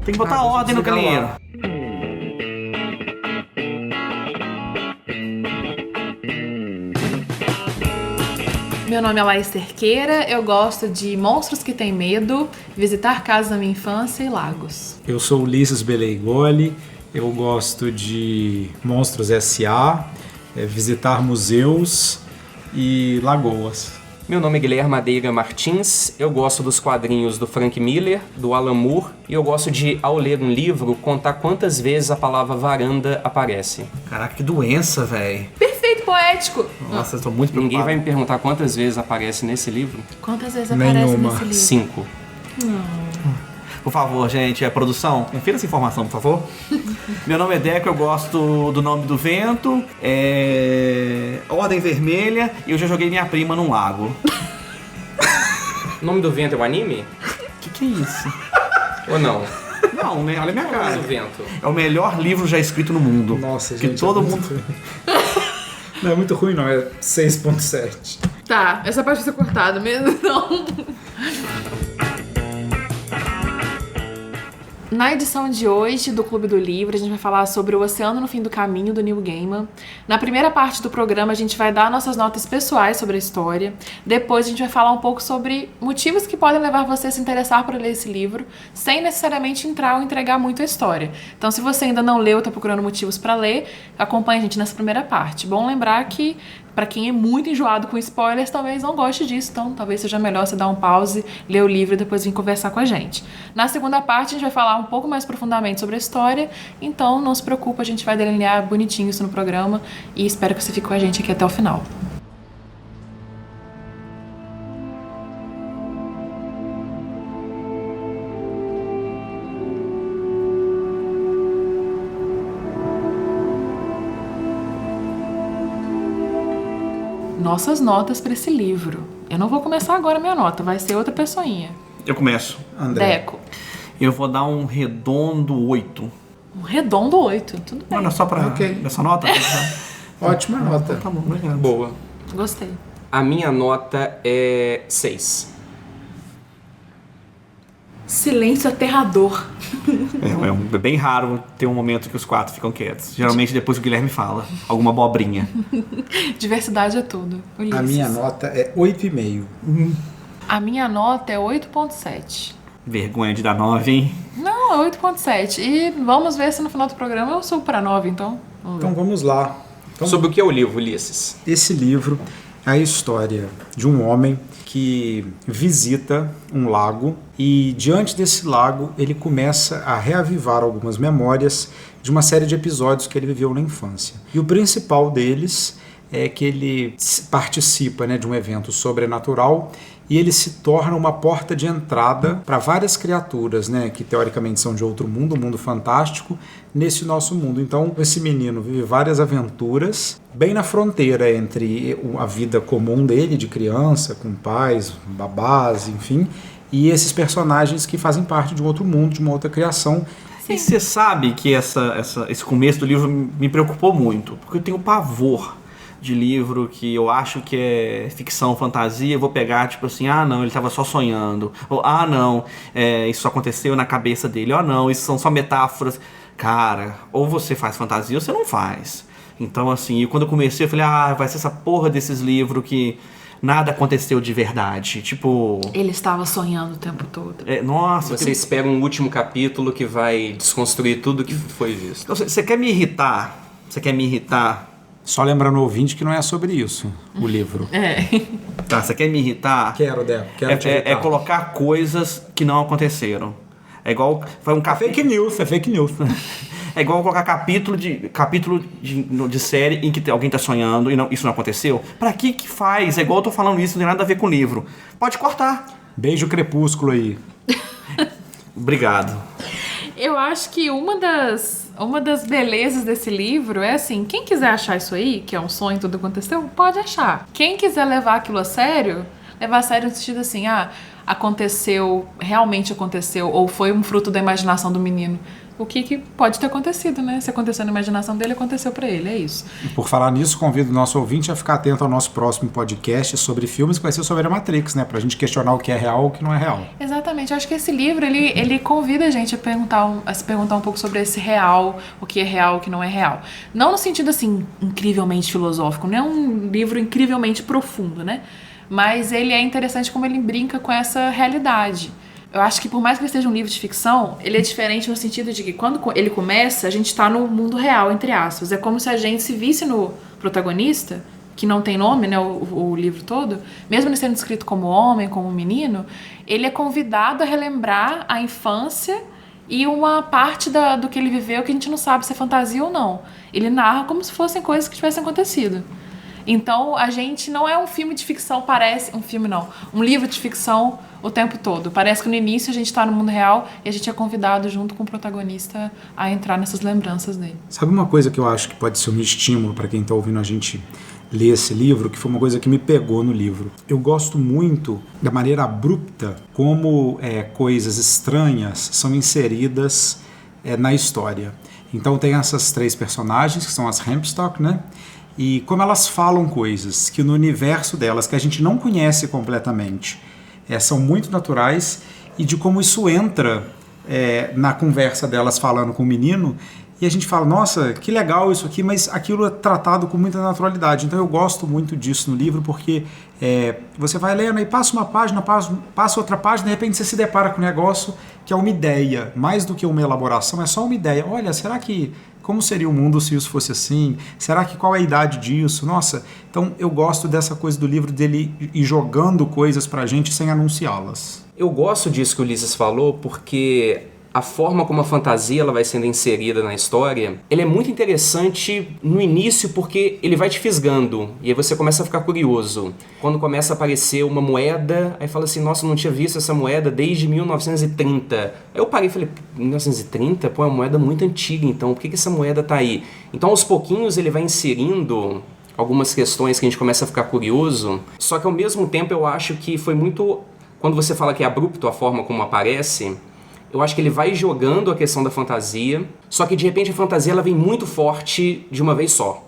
Tem que botar ordem no galinheiro. Meu nome é Laís Cerqueira, eu gosto de Monstros que Têm Medo, Visitar Casas da Minha Infância e Lagos. Eu sou Ulisses Beleigoli, eu gosto de Monstros S.A., visitar museus e lagoas. Meu nome é Guilherme Madeira Martins, eu gosto dos quadrinhos do Frank Miller, do Alan Moore, e eu gosto de, ao ler um livro, contar quantas vezes a palavra varanda aparece. Caraca, que doença, velho. Perfeito, poético! Nossa, eu tô muito preocupado. Ninguém vai me perguntar quantas vezes aparece nesse livro? Quantas vezes aparece Nenhuma. nesse livro? 5. Por favor, gente, produção, confira essa informação, por favor. Meu nome é Deco, eu gosto do Nome do Vento, Ordem Vermelha, e eu já joguei minha prima num lago. Nome do Vento é o anime? Que é isso? Ou não? Não, né? Olha a minha Nome cara. do Vento. É o melhor livro já escrito no mundo. Nossa, que gente, todo é mundo... muito ruim. Não é muito ruim, não, é 6.7. Tá, essa parte vai ser cortada mesmo, não. Na edição de hoje do Clube do Livro, a gente vai falar sobre O Oceano no Fim do Caminho, do Neil Gaiman. Na primeira parte do programa, a gente vai dar nossas notas pessoais sobre a história. Depois, a gente vai falar um pouco sobre motivos que podem levar você a se interessar por ler esse livro, sem necessariamente entrar ou entregar muito a história. Então, se você ainda não leu ou está procurando motivos para ler, acompanhe a gente nessa primeira parte. Bom lembrar que, para quem é muito enjoado com spoilers, talvez não goste disso, então talvez seja melhor você dar um pause, ler o livro e depois vir conversar com a gente. Na segunda parte, a gente vai falar um pouco mais profundamente sobre a história, então não se preocupe, a gente vai delinear bonitinho isso no programa e espero que você fique com a gente aqui até o final. Nossas notas para esse livro. Eu não vou começar agora a minha nota, vai ser outra pessoinha. Eu começo. André. Deco. Eu vou dar um redondo 8. Um redondo 8, tudo bem. Não é só pra... Ok. Essa nota? Ótima nota. Tá bom, obrigado. Boa. Gostei. A minha nota é 6. Silêncio aterrador. É bem raro ter um momento que os quatro ficam quietos. Geralmente depois o Guilherme fala alguma abobrinha. Diversidade é tudo. Ulisses. A minha nota é 8,5. A minha nota é 8.7. Vergonha de dar 9, hein? Não, é 8.7. E vamos ver se no final do programa eu subo para 9, então. Vamos ver. Então vamos lá. Então, Sobre o que é o livro, Ulisses? esse livro é a história de um homem que visita um lago e diante desse lago ele começa a reavivar algumas memórias de uma série de episódios que ele viveu na infância. E o principal deles é que ele participa, de um evento sobrenatural e ele se torna uma porta de entrada para várias criaturas, que teoricamente são de outro mundo, um mundo fantástico, nesse nosso mundo. Então, esse menino vive várias aventuras, bem na fronteira entre a vida comum dele, de criança, com pais, babás, enfim, e esses personagens que fazem parte de um outro mundo, de uma outra criação. E você sabe que esse começo do livro me preocupou muito, porque eu tenho pavor de livro que eu acho que é ficção, fantasia, eu vou pegar tipo assim, não, ele estava só sonhando, ou não, isso só aconteceu na cabeça dele, não, isso são só metáforas. Cara, ou você faz fantasia ou você não faz. Então assim, quando eu comecei eu falei, vai ser essa porra desses livros que nada aconteceu de verdade, tipo... Ele estava sonhando o tempo todo. Nossa... Você espera um último capítulo que vai desconstruir tudo que foi visto. Então, você quer me irritar? Você quer me irritar? Só lembrando o ouvinte que não é sobre isso, o livro. Tá, você quer me irritar? Quero, Deco. Quero te irritar. É colocar coisas que não aconteceram. É igual... Foi um Fake news, é fake news. É igual colocar capítulo de série em que alguém tá sonhando e isso não aconteceu. Pra que faz? É igual eu tô falando isso, não tem nada a ver com o livro. Pode cortar. Beijo Crepúsculo aí. Obrigado. Eu acho que uma das belezas desse livro é assim, quem quiser achar isso aí, que é um sonho, tudo aconteceu, pode achar. Quem quiser levar aquilo a sério, levar a sério no sentido assim, aconteceu, realmente aconteceu, ou foi um fruto da imaginação do menino. o que pode ter acontecido, né? Se aconteceu na imaginação dele, aconteceu pra ele, é isso. Por falar nisso, convido o nosso ouvinte a ficar atento ao nosso próximo podcast sobre filmes, que vai ser sobre a Matrix, né? Pra gente questionar o que é real e o que não é real. Exatamente, eu acho que esse livro, ele convida a gente a se perguntar um pouco sobre esse real, o que é real, o que não é real. Não no sentido, assim, incrivelmente filosófico, não é um livro incrivelmente profundo, né? Mas ele é interessante como ele brinca com essa realidade. Eu acho que por mais que ele seja um livro de ficção, ele é diferente no sentido de que quando ele começa, a gente está no mundo real, entre aspas. É como se a gente se visse no protagonista, que não tem nome, né, o livro todo, mesmo ele sendo escrito como homem, como menino, ele é convidado a relembrar a infância e uma parte do que ele viveu que a gente não sabe se é fantasia ou não. Ele narra como se fossem coisas que tivessem acontecido. Então, a gente não é um filme de ficção, parece... Um filme não, um livro de ficção o tempo todo. Parece que no início a gente está no mundo real e a gente é convidado junto com o protagonista a entrar nessas lembranças dele. Sabe uma coisa que eu acho que pode ser um estímulo para quem está ouvindo a gente ler esse livro, que foi uma coisa que me pegou no livro? Eu gosto muito da maneira abrupta como coisas estranhas são inseridas na história. Então tem essas 3 personagens, que são as Hempstock, né? E como elas falam coisas que no universo delas, que a gente não conhece completamente, são muito naturais, e de como isso entra na conversa delas falando com o menino, e a gente fala, nossa, que legal isso aqui, mas aquilo é tratado com muita naturalidade. Então eu gosto muito disso no livro, porque você vai lendo e passa uma página, passa outra página, de repente você se depara com um negócio que é uma ideia, mais do que uma elaboração, é só uma ideia. Olha, será que... Como seria o mundo se isso fosse assim? Será que qual é a idade disso? Nossa, então eu gosto dessa coisa do livro dele ir jogando coisas pra gente sem anunciá-las. Eu gosto disso que o Ulisses falou, porque a forma como a fantasia ela vai sendo inserida na história, ele é muito interessante no início porque ele vai te fisgando e aí você começa a ficar curioso. Quando começa a aparecer uma moeda, aí fala assim, nossa, eu não tinha visto essa moeda desde 1930. Aí eu parei e falei, 1930? Pô, é uma moeda muito antiga, então por que essa moeda tá aí? Então aos pouquinhos ele vai inserindo algumas questões que a gente começa a ficar curioso, só que ao mesmo tempo eu acho que foi muito... Quando você fala que é abrupto a forma como aparece... Eu acho que ele vai jogando a questão da fantasia, só que de repente a fantasia ela vem muito forte de uma vez só.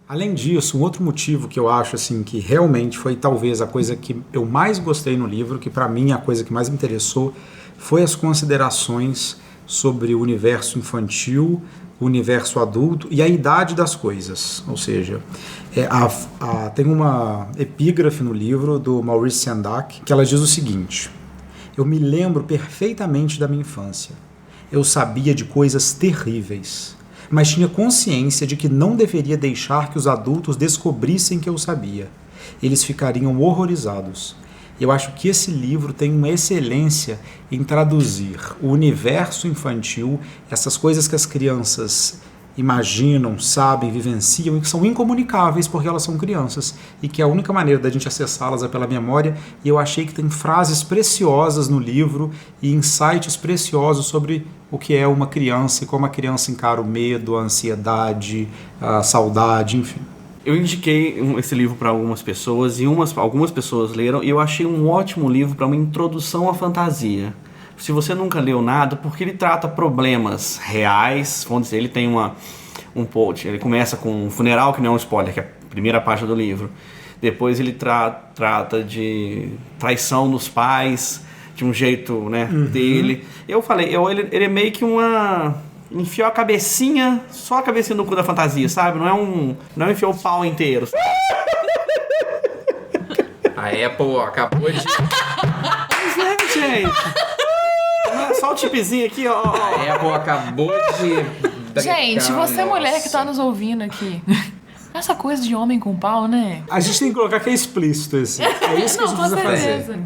Além disso, um outro motivo que eu acho assim que realmente foi talvez a coisa que eu mais gostei no livro, que para mim é a coisa que mais me interessou, foi as considerações sobre o universo infantil, o universo adulto e a idade das coisas. Ou seja, tem uma epígrafe no livro do Maurice Sendak que ela diz o seguinte: eu me lembro perfeitamente da minha infância. Eu sabia de coisas terríveis, mas tinha consciência de que não deveria deixar que os adultos descobrissem que eu sabia. Eles ficariam horrorizados. Eu acho que esse livro tem uma excelência em traduzir o universo infantil, essas coisas que as crianças imaginam, sabem, vivenciam e que são incomunicáveis porque elas são crianças e que a única maneira da gente acessá-las é pela memória. E eu achei que tem frases preciosas no livro e insights preciosos sobre o que é uma criança e como a criança encara o medo, a ansiedade, a saudade, enfim. Eu indiquei esse livro para algumas pessoas e algumas pessoas leram, e eu achei um ótimo livro para uma introdução à fantasia. Se você nunca leu nada, porque ele trata problemas reais, vamos dizer, ele tem um post, ele começa com um funeral, que não é um spoiler, que é a primeira página do livro. Depois ele trata de traição dos pais, de um jeito, né, dele. Eu falei, ele é meio que enfiou a cabecinha, só a cabecinha no cu da fantasia, sabe? Não enfiou o pau inteiro. A Apple acabou de... Mas gente... Só o tipzinho aqui, ó. A Apple acabou de... Gente, você mulher que tá nos ouvindo aqui. Essa coisa de homem com pau, né? A gente tem que colocar que é explícito esse. É isso que a gente precisa fazer.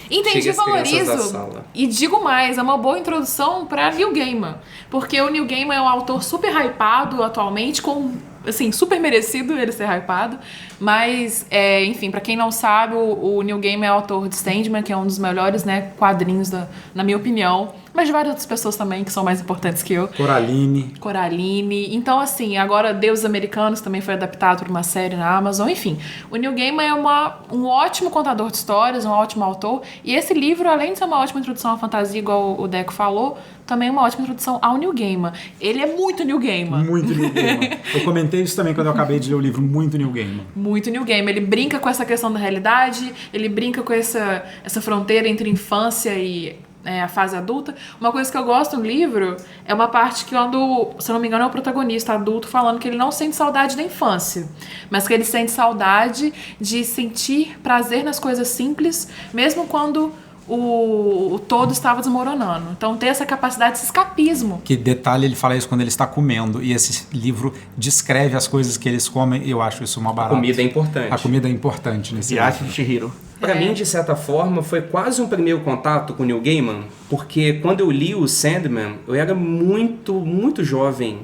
Entendi, valorizo. E digo mais, é uma boa introdução para Neil Gaiman. Porque o Neil Gaiman é um autor super hypado atualmente, com assim, super merecido ele ser hypado. Mas, enfim, pra quem não sabe, o Neil Gaiman é autor de Sandman, que é um dos melhores, né, quadrinhos, na minha opinião. Mas de várias outras pessoas também, que são mais importantes que eu. Coraline. Então, assim, agora Deuses Americanos também foi adaptado por uma série na Amazon. Enfim, o Neil Gaiman é um ótimo contador de histórias, um ótimo autor. E esse livro, além de ser uma ótima introdução à fantasia, igual o Deco falou, também é uma ótima introdução ao Neil Gaiman. Ele é muito Neil Gaiman. Muito Neil Gaiman. Eu comentei isso também quando eu acabei de ler o livro. Muito Neil Gaiman. Muito Neil Gaiman. Ele brinca com essa questão da realidade, ele brinca com essa fronteira entre infância e a fase adulta. Uma coisa que eu gosto no livro é uma parte que quando, se eu não me engano, é o protagonista adulto falando que ele não sente saudade da infância, mas que ele sente saudade de sentir prazer nas coisas simples, mesmo quando o todo estava desmoronando. Então ter essa capacidade de escapismo. Que detalhe, ele fala isso quando ele está comendo, e esse livro descreve as coisas que eles comem, e eu acho isso uma barata. A comida é importante. A comida é importante nesse Yachi livro. de Chihiro. Pra mim, de certa forma, foi quase um primeiro contato com o Neil Gaiman, porque quando eu li o Sandman, eu era muito, muito jovem.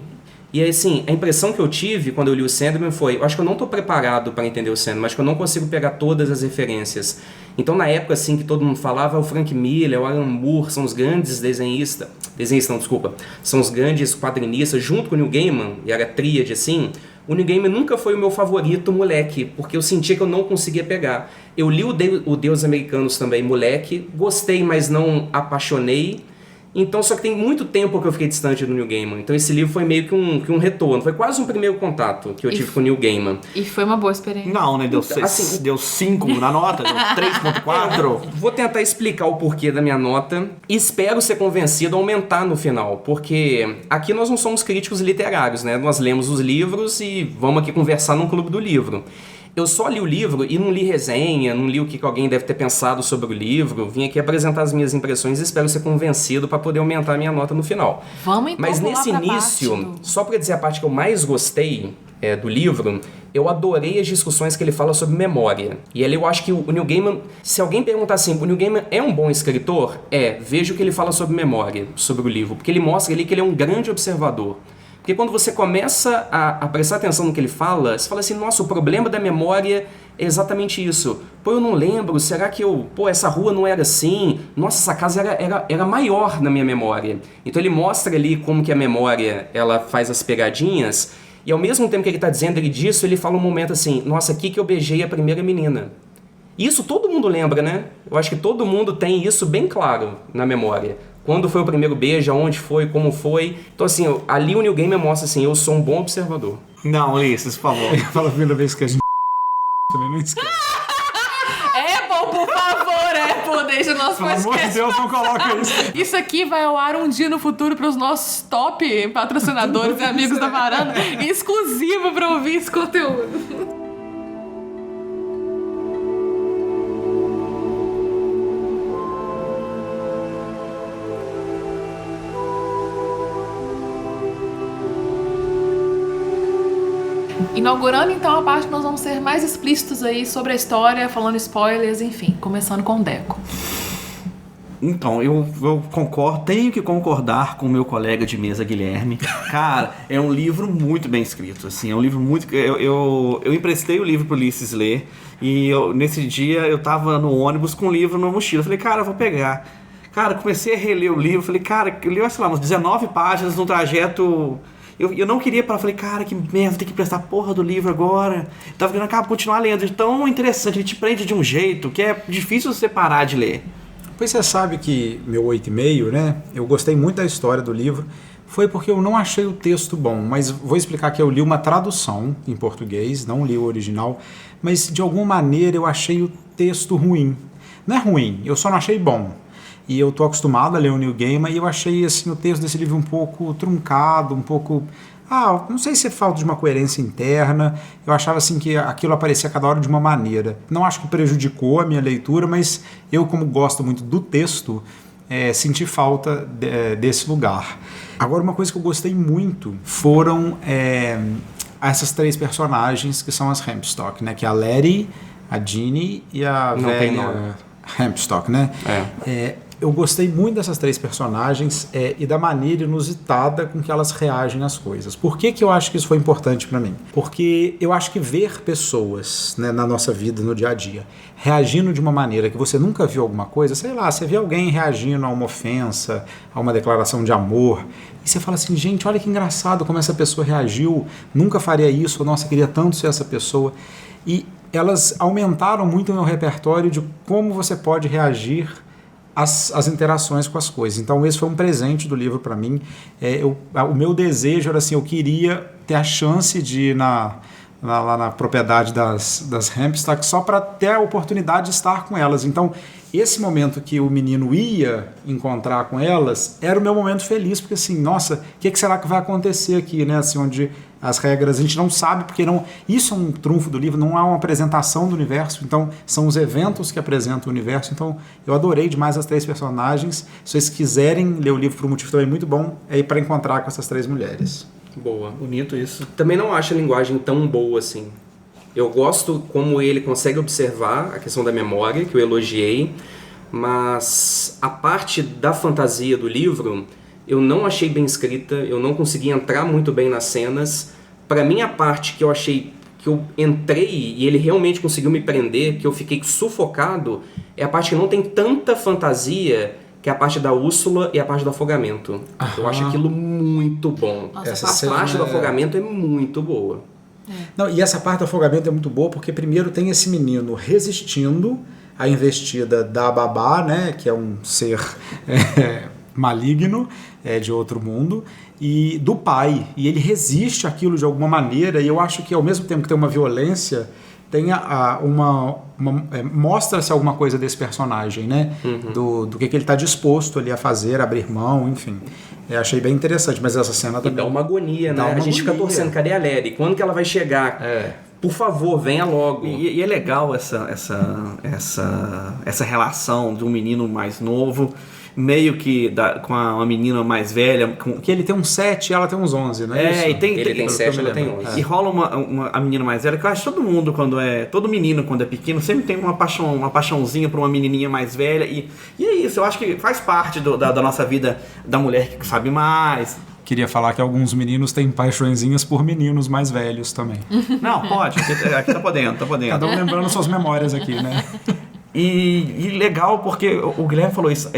E assim, a impressão que eu tive quando eu li o Sandman foi, eu acho que eu não estou preparado para entender o Sandman, acho que eu não consigo pegar todas as referências. Então, na época assim que todo mundo falava, o Frank Miller, o Alan Moore, são os grandes são os grandes quadrinistas, junto com o Neil Gaiman, e era tríade assim. O Neil Gaiman nunca foi o meu favorito moleque, porque eu sentia que eu não conseguia pegar. Eu li o Deuses Americanos também, moleque, gostei, mas não apaixonei. Então, só que tem muito tempo que eu fiquei distante do Neil Gaiman. Então, esse livro foi meio que um retorno. Foi quase um primeiro contato que eu tive com o Neil Gaiman. E foi uma boa experiência. Não, né? Deu Então, assim, deu 5 na nota, deu 3.4. Vou tentar explicar o porquê da minha nota. Espero ser convencido a aumentar no final, porque aqui nós não somos críticos literários, né? Nós lemos os livros e vamos aqui conversar num clube do livro. Eu só li o livro e não li resenha, não li o que alguém deve ter pensado sobre o livro. Vim aqui apresentar as minhas impressões e espero ser convencido para poder aumentar a minha nota no final. Vamos então. Mas nesse início, só para dizer a parte que eu mais gostei do livro, eu adorei as discussões que ele fala sobre memória. E ali eu acho que o Neil Gaiman, se alguém perguntar assim, o Neil Gaiman é um bom escritor? Veja o que ele fala sobre memória, sobre o livro, porque ele mostra ali que ele é um grande observador. Porque quando você começa a prestar atenção no que ele fala, você fala assim, nossa, o problema da memória é exatamente isso. Pô, eu não lembro, será que essa rua não era assim? Nossa, essa casa era maior na minha memória. Então ele mostra ali como que a memória, ela faz as pegadinhas, e ao mesmo tempo que ele está dizendo disso, ele fala um momento assim, nossa, aqui que eu beijei a primeira menina. Isso todo mundo lembra, né? Eu acho que todo mundo tem isso bem claro na memória. Quando foi o primeiro beijo, aonde foi, como foi. Então, assim, ali o Neil Gaiman mostra assim, eu sou um bom observador. Não, Ulisses, por favor. Fala a primeira vez que a gente também não esquece. Apple, por favor, Apple, deixa o nosso Pelo amor de Deus, não coloca isso. Isso aqui vai ao ar um dia no futuro para os nossos top patrocinadores e amigos da varanda, exclusivo para ouvir esse conteúdo. Inaugurando então a parte que nós vamos ser mais explícitos aí sobre a história, falando spoilers, enfim, começando com o Deco. Então, eu concordo, tenho que concordar com o meu colega de mesa, Guilherme. Cara, é um livro muito bem escrito, assim, é um livro muito... Eu emprestei o livro pro Ulisses ler, e nesse dia eu tava no ônibus com o livro na mochila. Eu falei, cara, eu vou pegar. Cara, comecei a reler o livro, falei, cara, eu li, sei lá, umas 19 páginas num trajeto... Eu não queria parar, falei, cara, que merda, tem que prestar a porra do livro agora. Eu tava querendo continuar lendo, tão interessante, ele te prende de um jeito que é difícil você parar de ler. Pois você sabe que meu 8,5, né? Eu gostei muito da história do livro. Foi porque eu não achei o texto bom, mas vou explicar que eu li uma tradução em português, não li o original, mas de alguma maneira eu achei o texto ruim. Não é ruim, eu só não achei bom. E eu tô acostumado a ler o Neil Gaiman e eu achei assim, o texto desse livro um pouco truncado, um pouco... não sei se é falta de uma coerência interna. Eu achava assim que aquilo aparecia a cada hora de uma maneira. Não acho que prejudicou a minha leitura, mas eu, como gosto muito do texto, senti falta desse lugar. Agora, uma coisa que eu gostei muito foram essas 3 personagens que são as Hempstock, né? Que é a Letty, a Ginny e a velha Hempstock, né? eu gostei muito dessas 3 personagens e da maneira inusitada com que elas reagem às coisas. Por que eu acho que isso foi importante para mim? Porque eu acho que ver pessoas, né, na nossa vida, no dia a dia, reagindo de uma maneira que você nunca viu alguma coisa, sei lá, você vê alguém reagindo a uma ofensa, a uma declaração de amor, e você fala assim, gente, olha que engraçado como essa pessoa reagiu, nunca faria isso, nossa, queria tanto ser essa pessoa. E elas aumentaram muito o meu repertório de como você pode reagir às interações com as coisas. Então esse foi um presente do livro para mim. O meu desejo era assim, eu queria ter a chance de ir lá na propriedade das Hempstead só para ter a oportunidade de estar com elas. Então esse momento que o menino ia encontrar com elas era o meu momento feliz, porque assim, nossa, o que será que vai acontecer aqui, né? Assim, onde as regras a gente não sabe, porque não. Isso é um trunfo do livro, não há uma apresentação do universo, então são os eventos que apresentam o universo. Então eu adorei demais as 3 personagens. Se vocês quiserem ler o livro por um motivo também muito bom, é ir para encontrar com essas 3 mulheres. Boa. Bonito isso. Também não acho a linguagem tão boa assim. Eu gosto como ele consegue observar a questão da memória, que eu elogiei, mas a parte da fantasia do livro eu não achei bem escrita, eu não consegui entrar muito bem nas cenas. Para mim, a parte que eu achei que eu entrei e ele realmente conseguiu me prender, que eu fiquei sufocado, é a parte que não tem tanta fantasia, que é a parte da Úrsula e a parte do afogamento. Eu acho aquilo muito bom. Nossa, essa parte do afogamento é muito boa. Não, e essa parte do afogamento é muito boa porque primeiro tem esse menino resistindo à investida da babá, né, que é um ser maligno, de outro mundo, e do pai, e ele resiste àquilo de alguma maneira, e eu acho que ao mesmo tempo que tem uma violência, tem mostra-se alguma coisa desse personagem, né? Do que ele está disposto ali a fazer, abrir mão, enfim. Achei bem interessante, mas essa cena também... E dá uma agonia, né? A gente fica torcendo, cadê a Lery? Quando que ela vai chegar? Por favor, venha logo. E é legal essa relação de um menino mais novo, meio que com uma menina mais velha. Que ele tem uns 7 e ela tem uns 11, né? Ele tem 7 e ela tem 11. E rola a menina mais velha, que eu acho que todo mundo, todo menino quando é pequeno, sempre tem uma paixãozinha por uma menininha mais velha. E é isso, eu acho que faz parte da nossa vida, da mulher que sabe mais. Queria falar que alguns meninos têm paixõezinhas por meninos mais velhos também. Não, pode, aqui tá podendo. Cada um lembrando suas memórias aqui, né? E legal porque o Guilherme falou isso,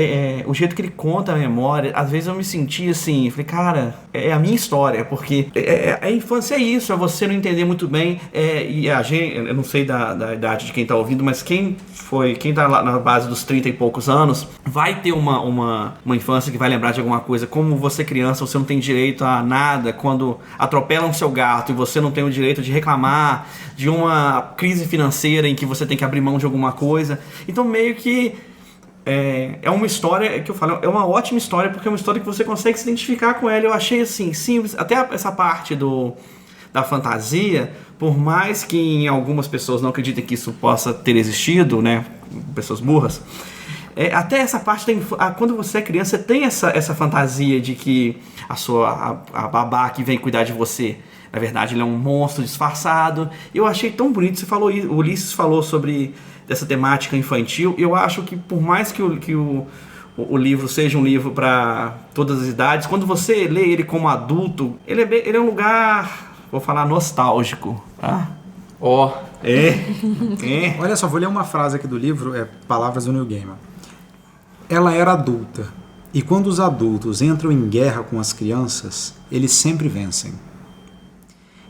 o jeito que ele conta a memória, às vezes eu me senti assim, falei, cara, é a minha história, porque a infância é isso, é você não entender muito bem, e a gente, eu não sei da idade de quem tá ouvindo, mas quem tá lá na base dos 30 e poucos anos, vai ter uma infância que vai lembrar de alguma coisa, como você criança, você não tem direito a nada, quando atropelam seu gato e você não tem o direito de reclamar de uma crise financeira em que você tem que abrir mão de alguma coisa. Então meio que é uma história que eu falo, é uma ótima história, porque é uma história que você consegue se identificar com ela. Eu achei assim, simples, até essa parte da fantasia, por mais que em algumas pessoas não acreditem que isso possa ter existido, né, pessoas burras, até essa parte quando você é criança, você tem essa fantasia de que a babá que vem cuidar de você, na verdade ele é um monstro disfarçado. Eu achei tão bonito, o Ulisses falou sobre dessa temática infantil. Eu acho que por mais que o livro seja um livro para todas as idades, quando você lê ele como adulto, ele é um lugar, vou falar, nostálgico. Tá? Olha só, vou ler uma frase aqui do livro, palavras do Neil Gaiman. Ela era adulta, e quando os adultos entram em guerra com as crianças, eles sempre vencem.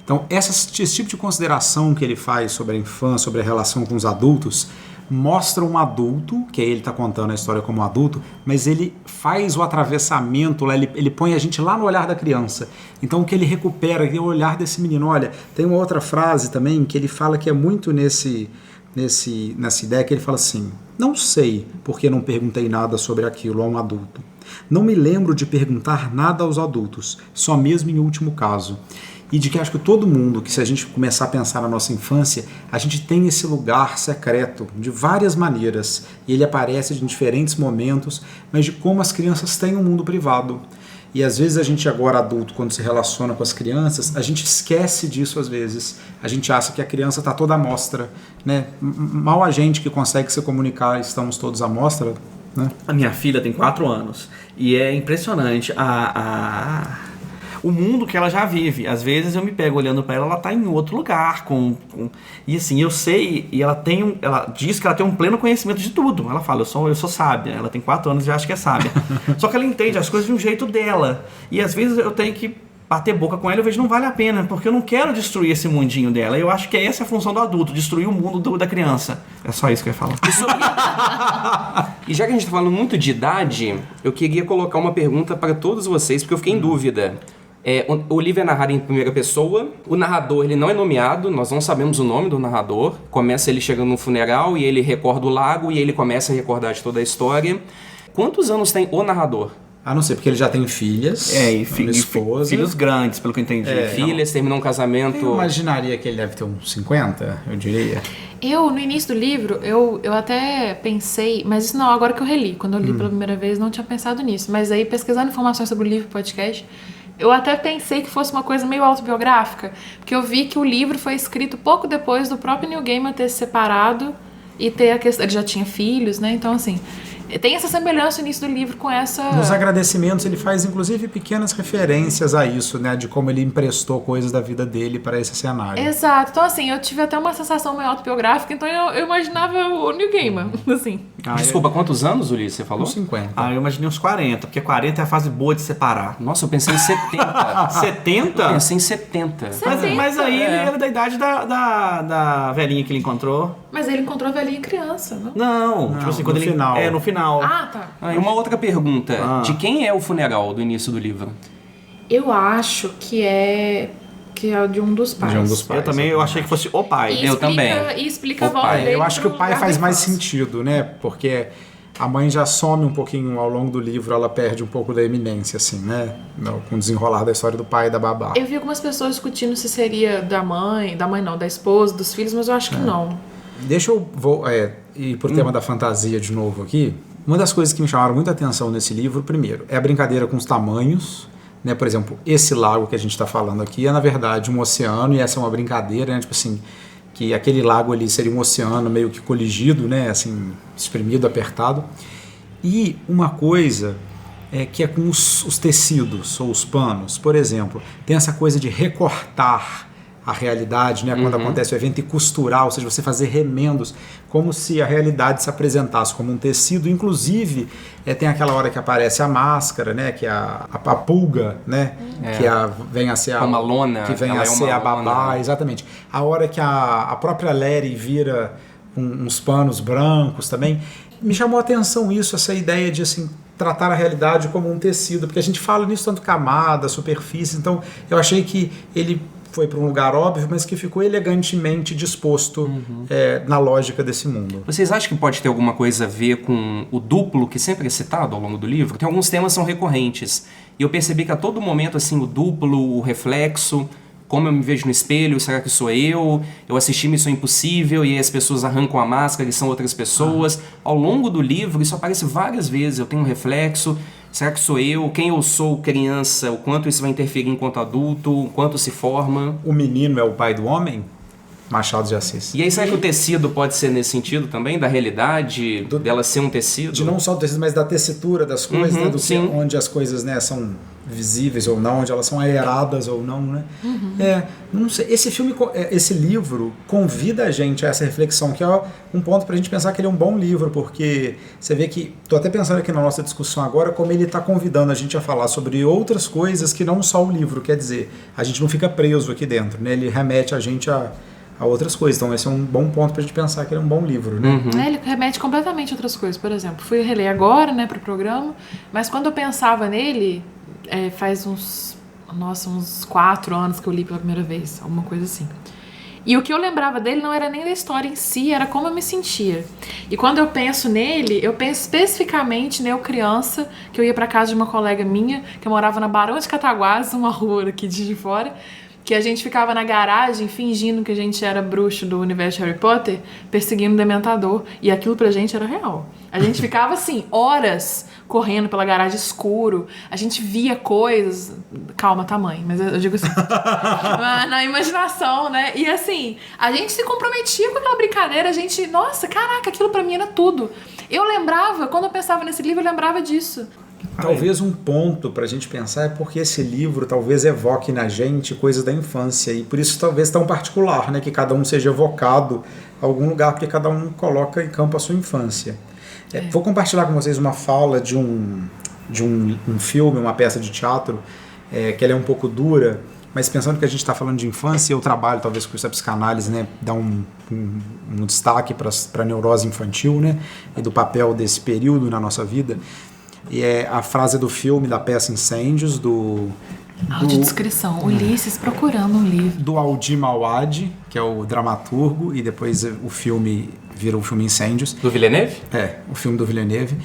Então, esse tipo de consideração que ele faz sobre a infância, sobre a relação com os adultos, mostra um adulto, que aí ele está contando a história como adulto, mas ele faz o atravessamento, ele põe a gente lá no olhar da criança. Então, o que ele recupera é o olhar desse menino. Olha, tem uma outra frase também que ele fala que é muito nessa ideia, que ele fala assim: não sei porque não perguntei nada sobre aquilo a um adulto. Não me lembro de perguntar nada aos adultos, só mesmo em último caso. E de que acho que todo mundo, que se a gente começar a pensar na nossa infância, a gente tem esse lugar secreto de várias maneiras, e ele aparece em diferentes momentos, mas de como as crianças têm um mundo privado. E às vezes a gente agora adulto, quando se relaciona com as crianças, a gente esquece disso às vezes. A gente acha que a criança está toda à mostra, né? Mal a gente que consegue se comunicar, estamos todos à mostra, né? A minha filha tem 4 anos e é impressionante o mundo que ela já vive. Às vezes eu me pego olhando pra ela tá em outro lugar. E assim, eu sei, e ela diz que ela tem um pleno conhecimento de tudo. Ela fala, eu sou sábia. Ela tem 4 anos e acha que é sábia. Só que ela entende as coisas de um jeito dela. E às vezes eu tenho que bater boca com ela, eu vejo que não vale a pena, porque eu não quero destruir esse mundinho dela. Eu acho que essa é a função do adulto, destruir o mundo da criança. É só isso que eu ia falar. E já que a gente tá falando muito de idade, eu queria colocar uma pergunta para todos vocês, porque eu fiquei em dúvida. O livro é narrado em primeira pessoa, o narrador ele não é nomeado, nós não sabemos o nome do narrador. Começa ele chegando no funeral e ele recorda o lago e ele começa a recordar de toda a história. Quantos anos tem o narrador? A não ser porque ele já tem filhas, E esposa. filhos grandes, pelo que eu entendi. Filhas, terminou um casamento. Eu imaginaria que ele deve ter uns 50, eu diria. No início do livro, eu até pensei, mas isso não, agora que eu reli. Quando eu li pela primeira vez, não tinha pensado nisso. Mas aí, pesquisando informações sobre o livro e podcast, eu até pensei que fosse uma coisa meio autobiográfica, porque eu vi que o livro foi escrito pouco depois do próprio Neil Gaiman ter se separado e ter a questão... Ele já tinha filhos, né? Então, assim... Tem essa semelhança no início do livro com essa... Nos agradecimentos ele faz inclusive pequenas referências a isso, né? De como ele emprestou coisas da vida dele para esse cenário. Exato. Então, assim, eu tive até uma sensação meio autobiográfica, então eu imaginava o Neil Gaiman, assim. Desculpa, quantos anos, Ulisses, você falou? Uns 50. Eu imaginei uns 40, porque 40 é a fase boa de separar. Nossa, eu pensei em 70. 70? Eu pensei em 70. Mas aí ele era da idade da velhinha que ele encontrou. Mas ele encontrou a velhinha criança, não? Não, tipo assim, quando no ele... final. No final. Ah, tá. E uma outra pergunta. De quem é o funeral do início do livro? Eu acho que é de um dos pais. De um dos pais. Eu achei que fosse o pai. E Eu também. E explica O a volta pai. dele Eu acho que o pro pai lugar faz da mais infância. sentido, né? Porque a mãe já some um pouquinho ao longo do livro, ela perde um pouco da eminência, assim, né? Com o desenrolar da história do pai e da babá. Eu vi algumas pessoas discutindo se seria da mãe não, da esposa, dos filhos, mas eu acho que não. Deixa eu ir pro tema da fantasia de novo aqui. Uma das coisas que me chamaram muita atenção nesse livro, primeiro, é a brincadeira com os tamanhos, né? Por exemplo, esse lago que a gente está falando aqui é, na verdade, um oceano, e essa é uma brincadeira, né? Tipo assim, que aquele lago ali seria um oceano meio que coligido, né? Assim, espremido, apertado. E uma coisa que é com os tecidos ou os panos, por exemplo, tem essa coisa de recortar a realidade, né, quando acontece o evento, e costurar, ou seja, você fazer remendos, como se a realidade se apresentasse como um tecido. Inclusive, tem aquela hora que aparece a máscara, né, que é a pulga, né, que vem a ser uma lona, que vem a ser a babá, exatamente. A hora que a própria Larry vira uns panos brancos também. Me chamou a atenção isso, essa ideia de, assim, tratar a realidade como um tecido, porque a gente fala nisso tanto camada, superfície, então eu achei que ele foi para um lugar óbvio, mas que ficou elegantemente disposto na lógica desse mundo. Vocês acham que pode ter alguma coisa a ver com o duplo que sempre é citado ao longo do livro? Tem alguns temas que são recorrentes. E eu percebi que a todo momento, assim, o duplo, o reflexo, como eu me vejo no espelho, será que sou eu? Eu assisti Missão Impossível e aí as pessoas arrancam a máscara e são outras pessoas. Ao longo do livro, isso aparece várias vezes. Eu tenho um reflexo. Será que sou eu? Quem eu sou criança? O quanto isso vai interferir enquanto adulto? O quanto se forma? O menino é o pai do homem? Machado de Assis. E aí, será que o tecido pode ser nesse sentido também? Da realidade, dela ser um tecido? De não só do tecido, mas da tessitura das coisas, né? Onde as coisas, né, são visíveis ou não, onde elas são aeradas ou não, né? Não sei. Esse livro convida a gente a essa reflexão, que é um ponto pra gente pensar que ele é um bom livro, porque você vê que, tô até pensando aqui na nossa discussão agora, como ele tá convidando a gente a falar sobre outras coisas que não só o livro, quer dizer, a gente não fica preso aqui dentro, né? Ele remete a gente a outras coisas. Então esse é um bom ponto pra gente pensar que ele é um bom livro, né? Ele remete completamente a outras coisas. Por exemplo, fui reler agora, né, pro programa, mas quando eu pensava nele, faz uns 4 anos que eu li pela primeira vez, alguma coisa assim. E o que eu lembrava dele não era nem da história em si, era como eu me sentia. E quando eu penso nele, eu penso especificamente eu criança, que eu ia pra casa de uma colega minha, que morava na Barão de Cataguases, uma rua aqui de fora. que a gente ficava na garagem fingindo que a gente era bruxo do universo de Harry Potter, perseguindo o Dementador. E aquilo pra gente era real. A gente ficava, assim, horas correndo pela garagem escuro. A gente via coisas... Calma, tamanho, mas eu digo assim... na imaginação, né? E, assim, a gente se comprometia com aquela brincadeira. A gente... Nossa, caraca, aquilo pra mim era tudo. Eu lembrava, quando eu pensava nesse livro, eu lembrava disso. Talvez um ponto para a gente pensar é porque esse livro talvez evoque na gente coisas da infância e por isso talvez tão particular, né, que cada um seja evocado a algum lugar, porque cada um coloca em campo a sua infância. Vou compartilhar com vocês uma fala de um filme, uma peça de teatro, que ela é um pouco dura, mas pensando que a gente está falando de infância, eu trabalho talvez com isso a psicanálise, né, dá um destaque para a neurose infantil, né, e do papel desse período na nossa vida. E é a frase do filme, da peça Incêndios, Audiodescrição, Ulisses procurando um livro. Do Aldi Mauad, que é o dramaturgo, e depois o filme vira o filme Incêndios. Do Villeneuve? O filme do Villeneuve.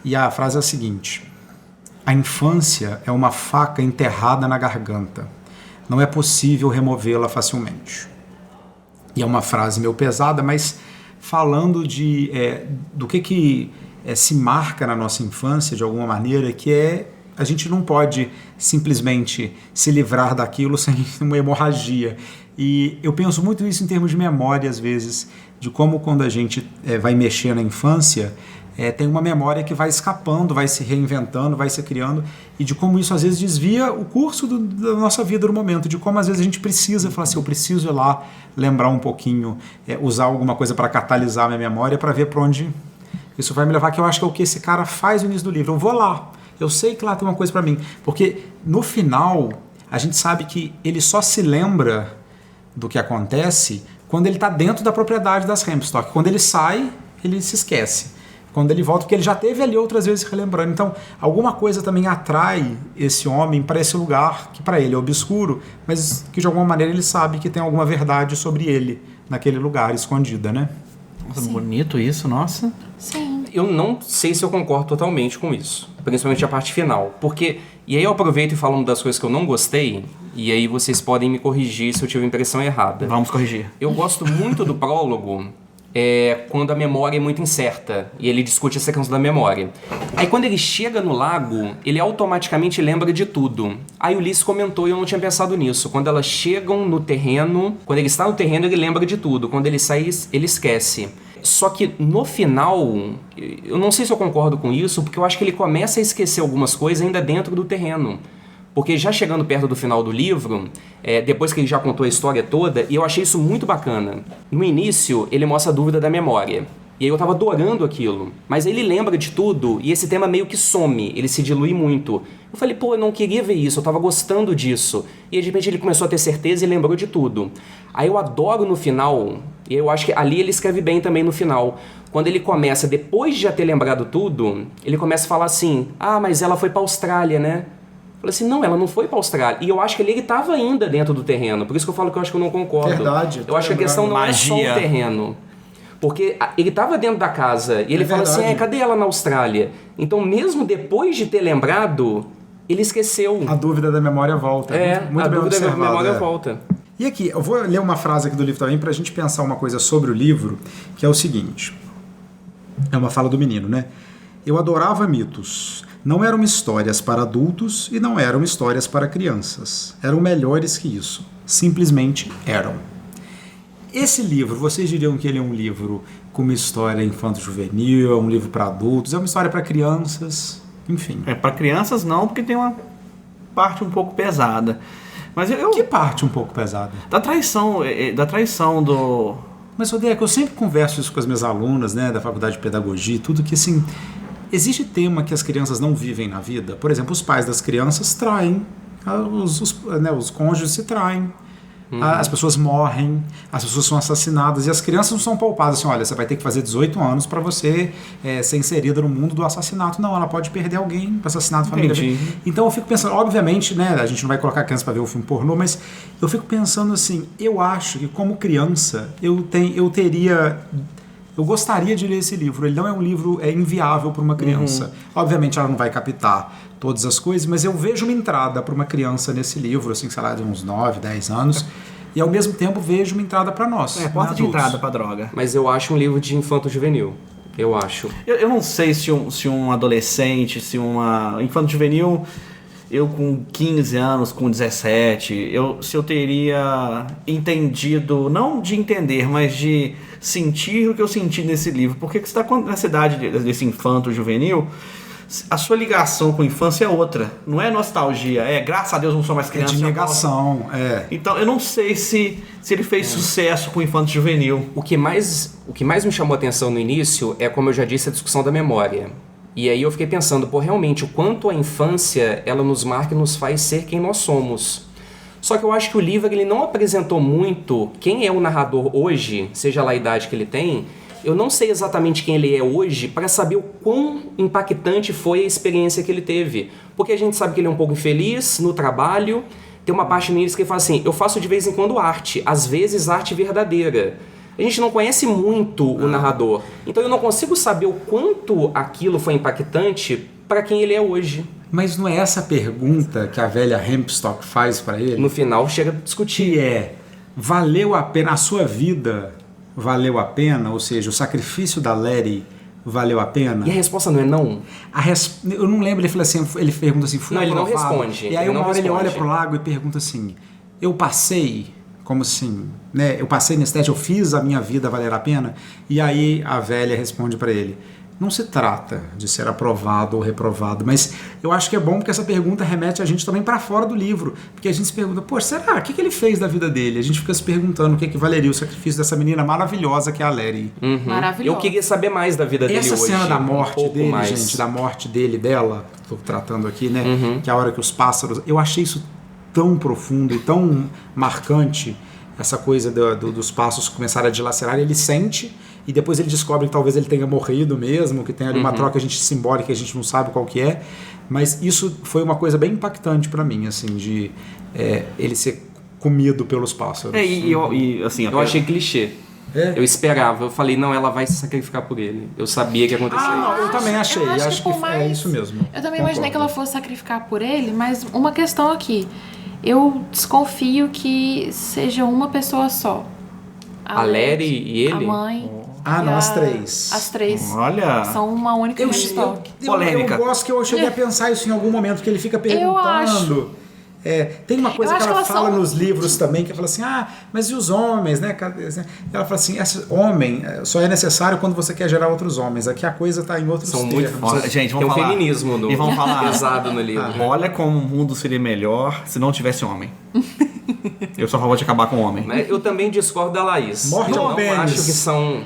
E a frase é a seguinte: a infância é uma faca enterrada na garganta. Não é possível removê-la facilmente. E é uma frase meio pesada, mas falando do que se marca na nossa infância de alguma maneira, que a gente não pode simplesmente se livrar daquilo sem uma hemorragia. E eu penso muito isso em termos de memória, às vezes, de como quando a gente vai mexer na infância, tem uma memória que vai escapando, vai se reinventando, vai se criando, e de como isso às vezes desvia o curso da nossa vida no momento, de como às vezes a gente precisa falar assim, eu preciso ir lá lembrar um pouquinho, usar alguma coisa para catalisar a minha memória, para ver para onde isso vai me levar, que eu acho que é o que esse cara faz no início do livro. Eu vou lá, eu sei que lá tem uma coisa para mim, porque no final a gente sabe que ele só se lembra do que acontece quando ele está dentro da propriedade das Hempstock. Quando ele sai, ele se esquece. Quando ele volta, porque ele já esteve ali outras vezes relembrando. Então, alguma coisa também atrai esse homem para esse lugar que para ele é obscuro, mas que de alguma maneira ele sabe que tem alguma verdade sobre ele naquele lugar, escondida, né? Nossa, bonito isso, nossa. Sim. Eu não sei se eu concordo totalmente com isso, principalmente a parte final, porque, e aí eu aproveito e falo uma das coisas que eu não gostei, e aí vocês podem me corrigir se eu tive a impressão errada. Vamos corrigir. Eu gosto muito do prólogo, quando a memória é muito incerta, e ele discute essa questão da memória. Aí quando ele chega no lago, ele automaticamente lembra de tudo. Aí o Ulisses comentou, e eu não tinha pensado nisso, quando elas chegam no terreno, quando ele está no terreno, ele lembra de tudo, quando ele sai, ele esquece. Só que no final, eu não sei se eu concordo com isso, porque eu acho que ele começa a esquecer algumas coisas ainda dentro do terreno. Porque já chegando perto do final do livro, depois que ele já contou a história toda, e eu achei isso muito bacana. No início, ele mostra a dúvida da memória. E aí eu tava adorando aquilo. Mas ele lembra de tudo e esse tema meio que some, ele se dilui muito. Eu falei, pô, eu não queria ver isso, eu tava gostando disso. E aí, de repente ele começou a ter certeza e lembrou de tudo. Aí eu adoro no final, e eu acho que ali ele escreve bem também no final. Quando ele começa, depois de já ter lembrado tudo, ele começa a falar assim, mas ela foi pra Austrália, né? Eu falei assim, não, ela não foi pra Austrália. E eu acho que ele estava ainda dentro do terreno. Por isso que eu falo que eu acho que eu não concordo. Verdade. Eu acho que a questão não é só o terreno. Porque ele estava dentro da casa e ele fala assim, cadê ela na Austrália? Então, mesmo depois de ter lembrado, ele esqueceu. A dúvida da memória volta. Muito a bem dúvida da observado, memória volta. E aqui, eu vou ler uma frase aqui do livro também para a gente pensar uma coisa sobre o livro, que é o seguinte. É uma fala do menino, né? Eu adorava mitos. Não eram histórias para adultos e não eram histórias para crianças. Eram melhores que isso. Simplesmente eram. Esse livro, vocês diriam que ele é um livro com uma história infanto-juvenil, é um livro para adultos, é uma história para crianças, enfim. Para crianças não, porque tem uma parte um pouco pesada. Mas Que parte um pouco pesada? Da traição do... Mas, Odeco, eu sempre converso isso com as minhas alunas, né, da faculdade de pedagogia, tudo que, assim, existe tema que as crianças não vivem na vida. Por exemplo, os pais das crianças traem, os cônjuges se traem, as pessoas morrem, as pessoas são assassinadas e as crianças não são poupadas assim, olha, você vai ter que fazer 18 anos para você ser inserida no mundo do assassinato. Não, ela pode perder alguém para assassinato de família. Entendi. Então eu fico pensando, obviamente, né, a gente não vai colocar criança para ver o filme pornô, mas eu fico pensando assim, eu acho que como criança eu teria eu gostaria de ler esse livro. Ele não é um livro inviável para uma criança. Obviamente ela não vai captar todas as coisas, mas eu vejo uma entrada para uma criança nesse livro, assim, sei lá, de uns 9, 10 anos, e ao mesmo tempo vejo uma entrada para nós. Porta de adultos. entrada pra droga. Mas eu acho um livro de infanto-juvenil. Eu acho. Eu não sei se um adolescente, se uma infanto-juvenil, eu com 15 anos, com 17, se eu teria entendido, não de entender, mas de sentir o que eu senti nesse livro. Porque você está nessa idade desse infanto-juvenil, a sua ligação com a infância é outra. Não é nostalgia, graças a Deus não sou mais criança. É de negação, Então eu não sei se ele fez sucesso com o infanto-juvenil. O que mais me chamou a atenção no início é, como eu já disse, a discussão da memória. E aí eu fiquei pensando, realmente, o quanto a infância, ela nos marca e nos faz ser quem nós somos. Só que eu acho que o livro, ele não apresentou muito quem é o narrador hoje, seja lá a idade que ele tem. Eu não sei exatamente quem ele é hoje para saber o quão impactante foi a experiência que ele teve. Porque a gente sabe que ele é um pouco infeliz no trabalho. Tem uma parte no início que ele fala assim, eu faço de vez em quando arte, às vezes arte verdadeira. A gente não conhece muito o narrador. Então eu não consigo saber o quanto aquilo foi impactante para quem ele é hoje. Mas não é essa a pergunta que a velha Hempstock faz para ele? No final chega a discutir. Que valeu a pena, a sua vida valeu a pena? Ou seja, o sacrifício da Letty valeu a pena? E a resposta não é não? Eu não lembro, ele pergunta assim, fui não, ele não aprovado. responde. E aí uma hora ele olha pro lago e pergunta assim, eu passei... Como assim, né? Eu passei nesse teste, eu fiz a minha vida valer a pena? E aí a velha responde para ele, não se trata de ser aprovado ou reprovado, mas eu acho que é bom porque essa pergunta remete a gente também para fora do livro, porque a gente se pergunta, será? O que ele fez da vida dele? A gente fica se perguntando o que valeria o sacrifício dessa menina maravilhosa que é a Letty. Maravilhosa. Eu queria saber mais da vida dele hoje. Essa cena da morte dele, mais. gente, da morte dela, tô tratando aqui, né? Que é a hora que os pássaros... Eu achei isso tão profundo e tão marcante, essa coisa dos passos começarem a dilacerar, ele sente e depois ele descobre que talvez ele tenha morrido mesmo, que tem ali uma troca simbólica que a gente não sabe qual que é, mas isso foi uma coisa bem impactante para mim, assim, de ele ser comido pelos pássaros. Eu achei clichê. Eu esperava, eu falei, não, ela vai se sacrificar por ele. Eu sabia que ia acontecer. Eu também achei, eu acho que é isso mesmo. Eu também imaginei que ela fosse sacrificar por ele, mas uma questão aqui, eu desconfio que seja uma pessoa só. A Letty e ele? A mãe. Não, as três. As três. Olha. São uma única Hempstock. Polêmica. Eu gosto que eu cheguei a pensar isso em algum momento, que ele fica perguntando. Tem uma coisa que ela fala nos livros também, que ela fala assim, mas e os homens, né? Ela fala assim, homem só é necessário quando você quer gerar outros homens. Aqui a coisa está em outros termos. Muito... Gente, vamos falar. Tem um feminismo no... E vamos falar pesado no livro. Olha como o mundo seria melhor se não tivesse homem. Eu sou a favor de acabar com o homem. Eu também discordo da Laís. Morte não ao pênis. acho que são...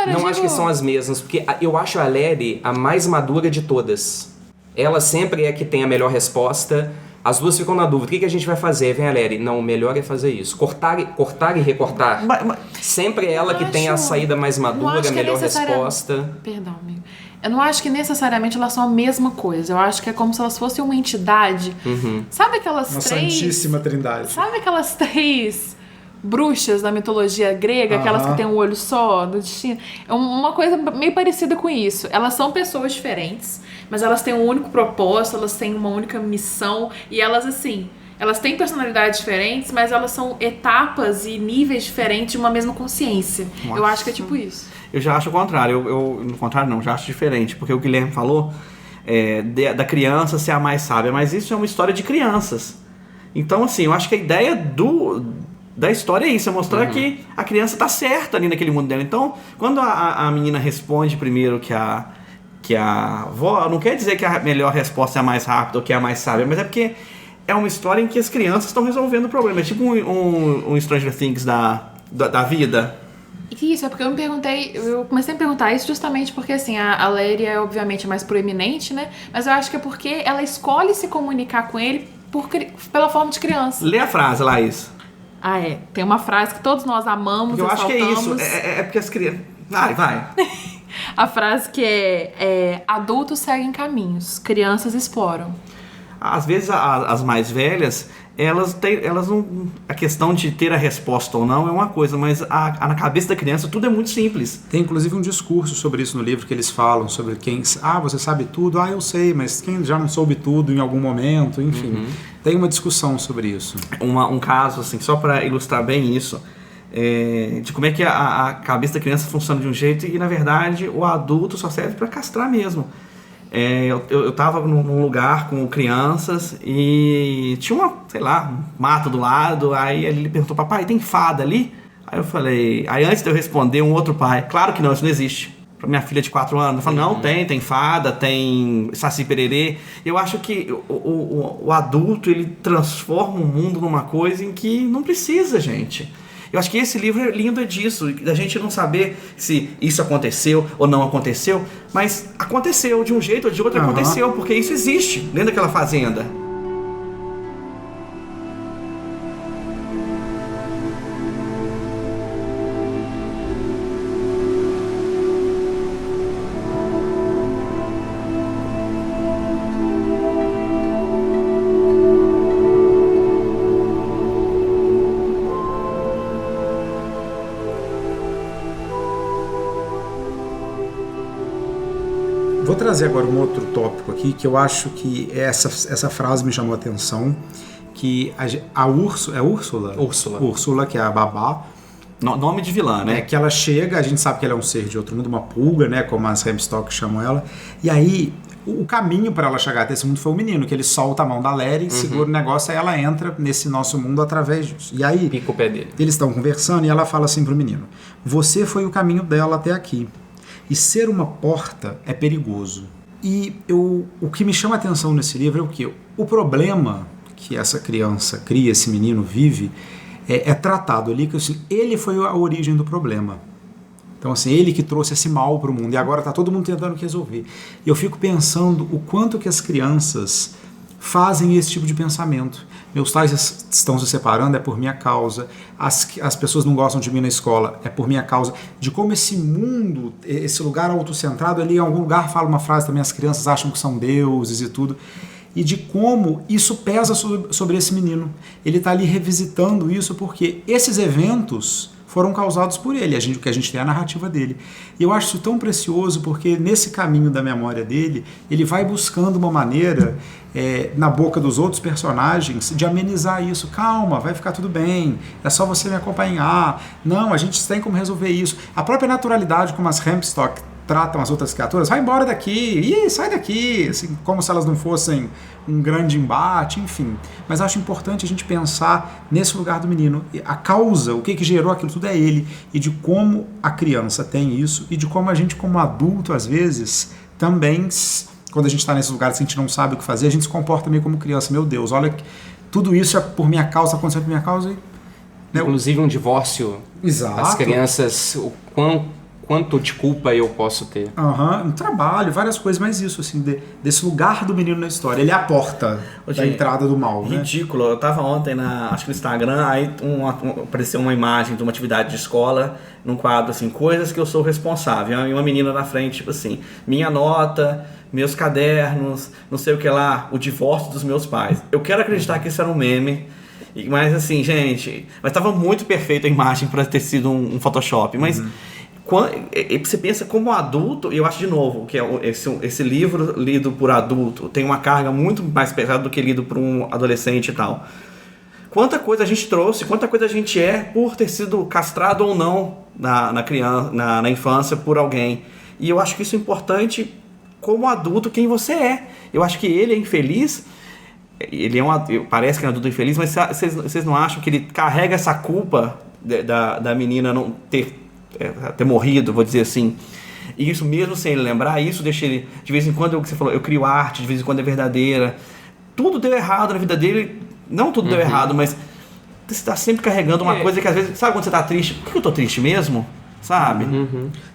Não acho que são as mesmas, porque eu acho a Letty a mais madura de todas. Ela sempre é a que tem a melhor resposta. As duas ficam na dúvida. O que a gente vai fazer? Vem a Letty. Não, o melhor é fazer isso. Cortar e recortar. Sempre é ela que tem a saída mais madura, a melhor resposta. Perdão, amigo. Eu não acho que necessariamente elas são a mesma coisa. Eu acho que é como se elas fossem uma entidade. Sabe aquelas uma três... Santíssima Trindade. Sabe aquelas três bruxas da mitologia grega, aquelas que têm um olho só, do destino? É uma coisa meio parecida com isso. Elas são pessoas diferentes, mas elas têm um único propósito, elas têm uma única missão, e elas, assim, elas têm personalidades diferentes, mas elas são etapas e níveis diferentes de uma mesma consciência. Nossa. Eu acho que é tipo isso. Eu já acho o contrário. No contrário não, já acho diferente, porque o Guilherme falou da criança ser a mais sábia, mas isso é uma história de crianças. Então, assim, eu acho que a ideia da história é isso, é mostrar que a criança tá certa ali naquele mundo dela. Então, quando a menina responde primeiro que a avó, não quer dizer que a melhor resposta é a mais rápida ou que é a mais sábia, mas é porque é uma história em que as crianças estão resolvendo o problema. É tipo um Stranger Things da vida. Isso, é porque eu comecei a perguntar isso justamente porque, assim, a Letty é obviamente mais proeminente, né? Mas eu acho que é porque ela escolhe se comunicar com ele pela forma de criança. Lê a frase, Laís. Tem uma frase que todos nós amamos e eu acho que é isso, é porque as crianças... Vai. A frase que adultos seguem caminhos, crianças exploram. às vezes as mais velhas, elas não... A questão de ter a resposta ou não é uma coisa, mas na cabeça da criança tudo é muito simples. Tem inclusive um discurso sobre isso no livro, que eles falam sobre quem... você sabe tudo? Eu sei, mas quem já não soube tudo em algum momento? Enfim, tem uma discussão sobre isso. Um caso, assim, só para ilustrar bem isso, de como é que a cabeça da criança funciona de um jeito e, na verdade, o adulto só serve para castrar mesmo. Eu estava num lugar com crianças e tinha um mato do lado, aí ele perguntou, papai, tem fada ali? Aí eu falei, antes de eu responder, um outro pai, claro que não, isso não existe. Para minha filha de 4 anos, eu falei, não, tem fada, tem saci pererê. Eu acho que o adulto, ele transforma o mundo numa coisa em que não precisa, gente. Eu acho que esse livro é lindo disso, da gente não saber se isso aconteceu ou não aconteceu, mas aconteceu de um jeito ou de outro, aconteceu, porque isso existe dentro daquela fazenda. Vou trazer agora um outro tópico aqui, que eu acho que essa frase me chamou a atenção, que a Úrsula? Úrsula, que é a babá. Nome de vilã, né? Que ela chega, a gente sabe que ela é um ser de outro mundo, uma pulga, né? Como as Hempstock chamam ela. E aí, o caminho para ela chegar até esse mundo foi o menino, que ele solta a mão da Lery, segura o negócio, aí ela entra nesse nosso mundo através disso. E aí, pica o pé dele. Eles estão conversando e ela fala assim pro menino, você foi o caminho dela até aqui. E ser uma porta é perigoso. E o que me chama a atenção nesse livro é o quê? O problema que essa criança cria, esse menino vive, é tratado ali que assim, ele foi a origem do problema. Então assim, ele que trouxe esse mal para o mundo e agora está todo mundo tentando resolver. E eu fico pensando o quanto que as crianças fazem esse tipo de pensamento. Meus pais estão se separando, é por minha causa. As pessoas não gostam de mim na escola, é por minha causa. De como esse mundo, esse lugar autocentrado, ali em algum lugar fala uma frase também, as crianças acham que são deuses e tudo. E de como isso pesa sobre esse menino. Ele está ali revisitando isso porque esses eventos foram causados por ele, o que a gente tem é a narrativa dele. E eu acho isso tão precioso porque nesse caminho da memória dele, ele vai buscando uma maneira, na boca dos outros personagens, de amenizar isso. Calma, vai ficar tudo bem, é só você me acompanhar. Não, a gente tem como resolver isso. A própria naturalidade como as Hempstock tratam as outras criaturas, vai embora daqui, sai daqui, assim, como se elas não fossem um grande embate, enfim. Mas acho importante a gente pensar nesse lugar do menino, a causa, o que gerou aquilo tudo é ele, e de como a criança tem isso, e de como a gente como adulto, às vezes, também, quando a gente está nesses lugares que a gente não sabe o que fazer, a gente se comporta meio como criança, meu Deus, olha, tudo isso é por minha causa, aconteceu por minha causa, e... Né? Inclusive um divórcio, exato. As crianças, quanto de culpa eu posso ter? Um trabalho, várias coisas, mas isso, assim, desse lugar do menino na história. Ele é a porta da entrada do mal, né? Ridículo. Eu tava ontem, acho que no Instagram, aí apareceu uma imagem de uma atividade de escola, num quadro, assim, coisas que eu sou responsável. E uma menina na frente, tipo assim, minha nota, meus cadernos, não sei o que lá, o divórcio dos meus pais. Eu quero acreditar que isso era um meme, mas assim, gente, mas tava muito perfeita a imagem para ter sido um Photoshop, mas... Você pensa como adulto, e eu acho de novo que esse livro lido por adulto tem uma carga muito mais pesada do que lido por um adolescente e tal. Quanta coisa a gente trouxe, quanta coisa a gente é por ter sido castrado ou não na criança, na infância por alguém. E eu acho que isso é importante como adulto, quem você é. Eu acho que ele é infeliz, parece que é um adulto infeliz, mas vocês não acham que ele carrega essa culpa da menina não ter morrido, vou dizer assim, e isso mesmo sem ele lembrar, isso deixa ele, de vez em quando, o que você falou, eu crio arte, de vez em quando é verdadeira, tudo deu errado na vida dele, não tudo deu errado, mas você está sempre carregando uma coisa que às vezes, sabe quando você está triste, por que eu tô triste mesmo? Sabe?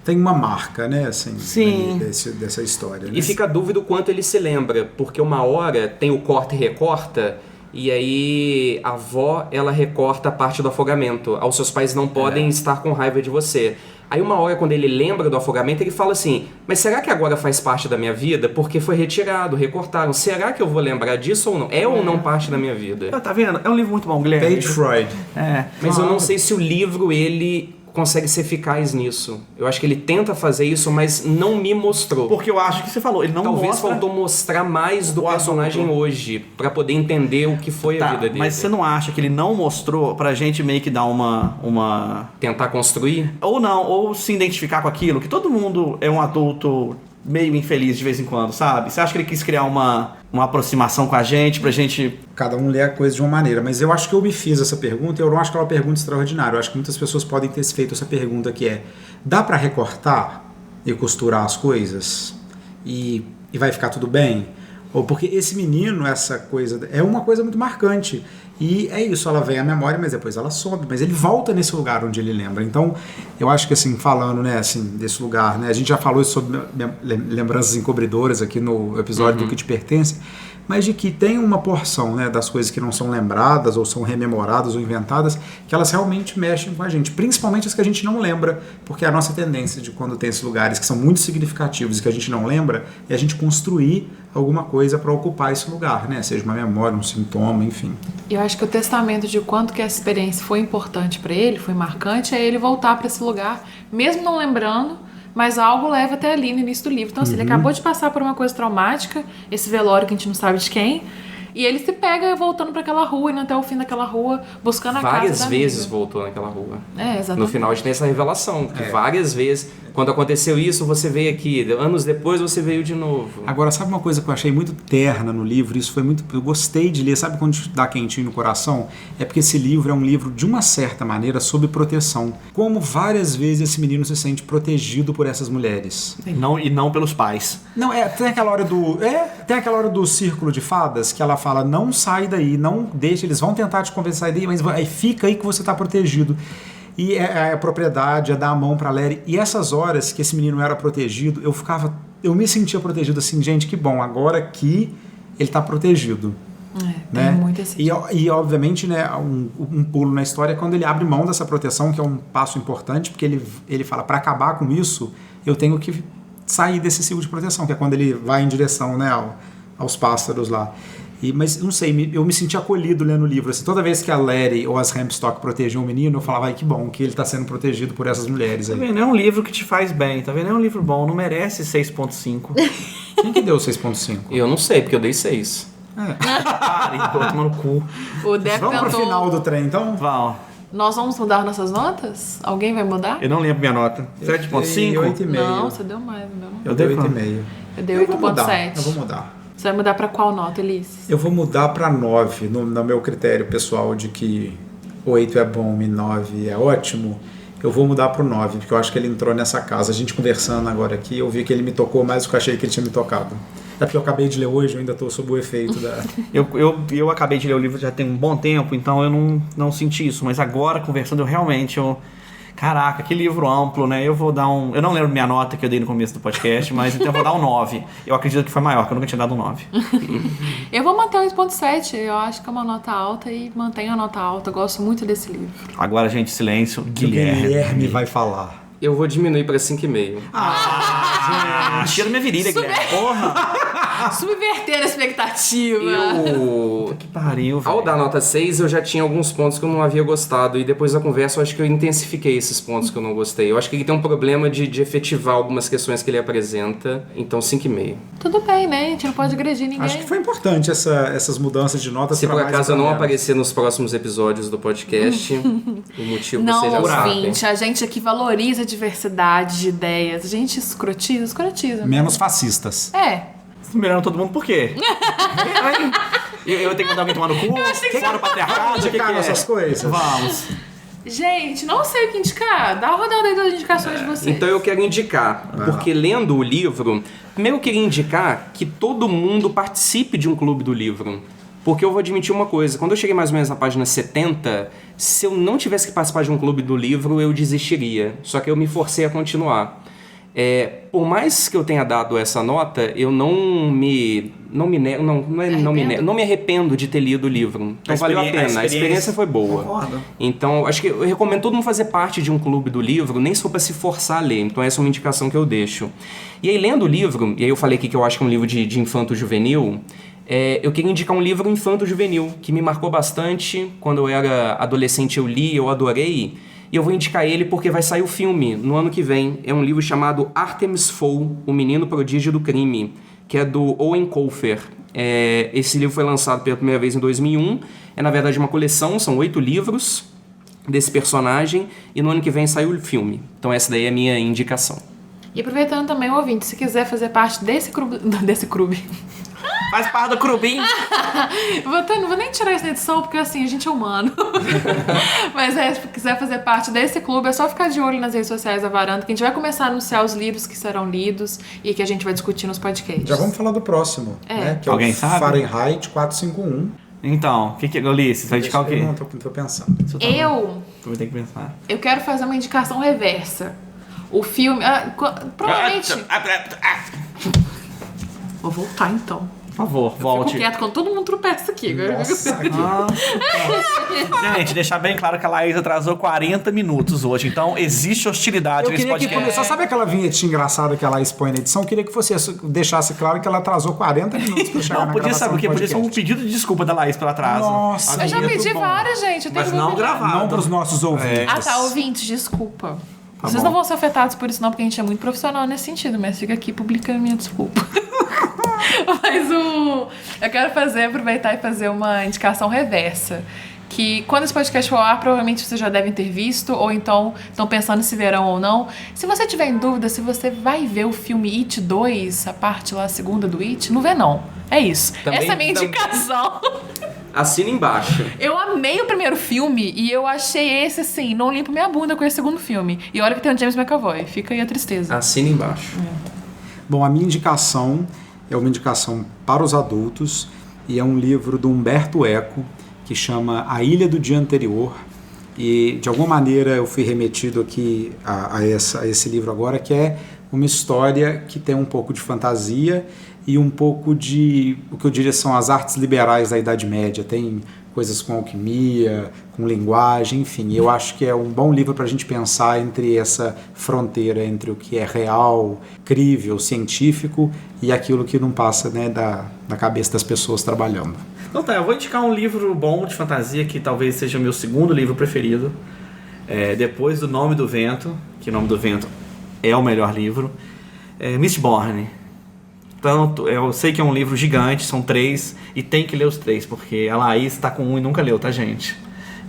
Tem uma marca, né, assim, sim, dessa história, né? E fica a dúvida o quanto ele se lembra, porque uma hora tem o corta e recorta, e aí a avó, ela recorta a parte do afogamento. Os seus pais não podem estar com raiva de você. Aí uma hora, quando ele lembra do afogamento, ele fala assim, mas será que agora faz parte da minha vida? Porque foi retirado, recortaram. Será que eu vou lembrar disso ou não? É ou não parte da minha vida? Tá vendo? É um livro muito bom, Guilherme. Page Freud. Mas eu não sei se o livro, ele consegue ser eficaz nisso. Eu acho que ele tenta fazer isso, mas não me mostrou. Porque eu acho que você falou, ele não Talvez mostra... faltou mostrar mais do o personagem adulto. hoje, pra poder entender o que foi a vida dele. Mas você não acha que ele não mostrou pra gente meio que dar uma... Tentar construir? Ou não, ou se identificar com aquilo, que todo mundo é um adulto meio infeliz de vez em quando, sabe? Você acha que ele quis criar uma aproximação com a gente, pra gente... Cada um lê a coisa de uma maneira, mas eu acho que eu me fiz essa pergunta e eu não acho que é uma pergunta extraordinária. Eu acho que muitas pessoas podem ter feito essa pergunta que é: dá pra recortar e costurar as coisas e vai ficar tudo bem? Ou porque esse menino, essa coisa, é uma coisa muito marcante. E é isso, ela vem à memória, mas depois ela sobe, mas ele volta nesse lugar onde ele lembra. Então, eu acho que assim, falando, né, assim, desse lugar, né, a gente já falou sobre lembranças encobridoras aqui no episódio do Que Te Pertence, mas de que tem uma porção, né, das coisas que não são lembradas, ou são rememoradas, ou inventadas, que elas realmente mexem com a gente, principalmente as que a gente não lembra, porque a nossa tendência de quando tem esses lugares que são muito significativos e que a gente não lembra, é a gente construir alguma coisa para ocupar esse lugar, né, seja uma memória, um sintoma, enfim. Eu acho que o testamento de quanto que essa experiência foi importante para ele, foi marcante, é ele voltar para esse lugar, mesmo não lembrando, mas algo leva até ali no início do livro. Então, assim, ele acabou de passar por uma coisa traumática, esse velório que a gente não sabe de quem, e ele se pega voltando para aquela rua, indo até o fim daquela rua, buscando a casa da Várias amiga. vezes voltou naquela rua. É, exatamente. No final a gente tem essa revelação, que várias vezes, quando aconteceu isso, você veio aqui, anos depois você veio de novo. Agora, sabe uma coisa que eu achei muito terna no livro? Isso foi muito... Eu gostei de ler. Sabe quando dá quentinho no coração? É porque esse livro é um livro, de uma certa maneira, sobre proteção. Como várias vezes esse menino se sente protegido por essas mulheres. E não pelos pais. Não, tem aquela hora do... tem aquela hora do círculo de fadas, que ela fala, não sai daí, não deixa, eles vão tentar te convencer daí, mas aí fica aí que você está protegido. E é a propriedade, é dar a mão pra Larry. E essas horas que esse menino era protegido, eu me sentia protegido assim, gente, que bom, agora que ele tá protegido. Tem muito esse E obviamente, né, um pulo na história é quando ele abre mão dessa proteção, que é um passo importante, porque ele fala, para acabar com isso, eu tenho que sair desse ciclo de proteção, que é quando ele vai em direção, né, aos pássaros lá. Mas não sei, eu me senti acolhido lendo o livro. Assim, toda vez que a Larry ou as Hempstock protegiam o menino, eu falava, ai, que bom que ele está sendo protegido por essas mulheres. Tá Aí. vendo? É um livro que te faz bem, tá vendo? É um livro bom, não merece 6.5. Quem que deu 6.5? Eu não sei, porque eu dei 6. Pare, tô tomando cu. O Deco Vamos pro tentou... final do trem, então? Val, Nós vamos mudar nossas notas? Alguém vai mudar? eu não lembro minha nota. 7.5? 8,5. Não, você deu mais, não deu não? Eu dei 8,5. Eu dei Eu vou mudar. 8.7. Eu vou mudar. Você vai mudar pra qual nota, Elis? Eu vou mudar para 9, no meu critério pessoal de que 8 é bom e 9 é ótimo. Eu vou mudar para o 9, porque eu acho que ele entrou nessa casa. A gente conversando agora aqui, eu vi que ele me tocou mais do que eu achei que ele tinha me tocado. É porque eu acabei de ler hoje, eu ainda estou sob o efeito da... Eu acabei de ler o livro já tem um bom tempo, então eu não senti isso. Mas agora, conversando, Caraca, que livro amplo, né? Eu vou dar um... Eu não lembro minha nota que eu dei no começo do podcast, mas então eu vou dar um 9. Eu acredito que foi maior, que eu nunca tinha dado um 9. Eu vou manter 8.7. Eu acho que é uma nota alta e mantenho a nota alta. Eu gosto muito desse livro. Agora, gente, silêncio. Guilherme vai falar. Eu vou diminuir para 5,5. Tira minha virilha, Guilherme. Porra! Subverter a expectativa. Que pariu, velho. Ao dar nota 6, eu já tinha alguns pontos que eu não havia gostado. E depois da conversa, eu acho que eu intensifiquei esses pontos que eu não gostei. Eu acho que ele tem um problema de efetivar algumas questões que ele apresenta. Então, 5,5. Tudo bem, né? A gente não pode agredir ninguém. Acho que foi importante essas mudanças de notas. Se pra por mais acaso e eu pra não menos. aparecer nos próximos episódios do podcast, o motivo Não, você já sabe. ouvinte, a gente aqui valoriza a diversidade de ideias. A gente escrotiza. Menos fascistas. É. Mirando todo mundo por quê? eu tenho que mandar alguém tomar no cu? Fora o patriarcado? O que Indicar é? nossas coisas. Vamos. Gente, não sei o que indicar. Dá uma rodada aí das indicações de vocês. Então eu quero indicar, porque lendo o livro, primeiro eu queria indicar que todo mundo participe de um clube do livro. Porque eu vou admitir uma coisa, quando eu cheguei mais ou menos na página 70, se eu não tivesse que participar de um clube do livro, eu desistiria. Só que eu me forcei a continuar. Por mais que eu tenha dado essa nota, eu não me arrependo de ter lido o livro. Então valeu a pena, a experiência foi boa. Concordo. Então acho que eu recomendo todo mundo fazer parte de um clube do livro, nem só para se forçar a ler. Então essa é uma indicação que eu deixo. E aí lendo o livro, e aí eu falei aqui que eu acho que é um livro de infanto-juvenil, eu queria indicar um livro infanto-juvenil que me marcou bastante. Quando eu era adolescente eu li, eu adorei. E eu vou indicar ele porque vai sair o filme no ano que vem. É um livro chamado Artemis Fowl, O Menino Prodígio do Crime, que é do Owen Colfer. Esse livro foi lançado pela primeira vez em 2001. É, na verdade, uma coleção, são 8 livros desse personagem. E no ano que vem saiu o filme. Então essa daí é a minha indicação. E aproveitando também, ouvinte, se quiser fazer parte desse clube... Faz parte do clubinho. Não vou nem tirar isso na edição, porque assim, a gente é humano. Mas se quiser fazer parte desse clube, é só ficar de olho nas redes sociais da Varanda, que a gente vai começar a anunciar os livros que serão lidos e que a gente vai discutir nos podcasts. Já vamos falar do próximo, né? Que Alguém é o sabe? Fahrenheit 451. Então, o que Ulisses? Vai indicar o quê? Eu não tô pensando. Tu vai ter que pensar. Eu quero fazer uma indicação reversa. O filme... provavelmente... Vou voltar então. Por favor, volte. Fico quieto quando todo mundo tropeça aqui. Nossa, Gente, deixar bem claro que a Laís atrasou 40 minutos hoje, então existe hostilidade eu nesse queria que podcast. começasse. Sabe aquela vinhetinha engraçada que ela expõe na edição? Eu queria que você deixasse claro que ela atrasou 40 minutos pra chegar Não, na podia gravação saber, porque do podia ser um podcast. pedido de desculpa da Laís pelo atraso. Nossa, Eu já muito pedi bom. várias, gente. Eu tenho Mas que não me- gravado. Não para os nossos ouvintes. Ah, tá, ouvintes, desculpa. Vocês bom. não vão ser afetados por isso não, porque a gente é muito profissional nesse sentido, mas fica aqui publicando minha desculpa. Mas eu quero aproveitar e fazer uma indicação reversa. Que quando esse podcast for ao ar, provavelmente vocês já devem ter visto, ou então estão pensando se verão ou não. Se você tiver em dúvida se você vai ver o filme It 2, a parte lá, a segunda do It, não vê não. É isso. Também- Essa é a minha indicação. Assina embaixo. Eu amei o primeiro filme e eu achei esse, assim, não limpo minha bunda com esse segundo filme. E olha que tem o James McAvoy. Fica aí a tristeza. Assina embaixo. Bom, a minha indicação é uma indicação para os adultos e é um livro do Humberto Eco que chama A Ilha do Dia Anterior. E, de alguma maneira, eu fui remetido aqui a esse livro agora, que é uma história que tem um pouco de fantasia e um pouco de, o que eu diria são as artes liberais da Idade Média. Tem coisas com alquimia, com linguagem, enfim. Eu acho que é um bom livro para a gente pensar entre essa fronteira entre o que é real, crível, científico e aquilo que não passa, né, da cabeça das pessoas trabalhando. Então tá, eu vou indicar um livro bom de fantasia que talvez seja o meu segundo livro preferido. Depois do Nome do Vento, que o Nome do Vento é o melhor livro. Mistborn. Tanto, eu sei que é um livro gigante, são 3, e tem que ler os 3, porque a Laís tá com um e nunca leu, tá, gente?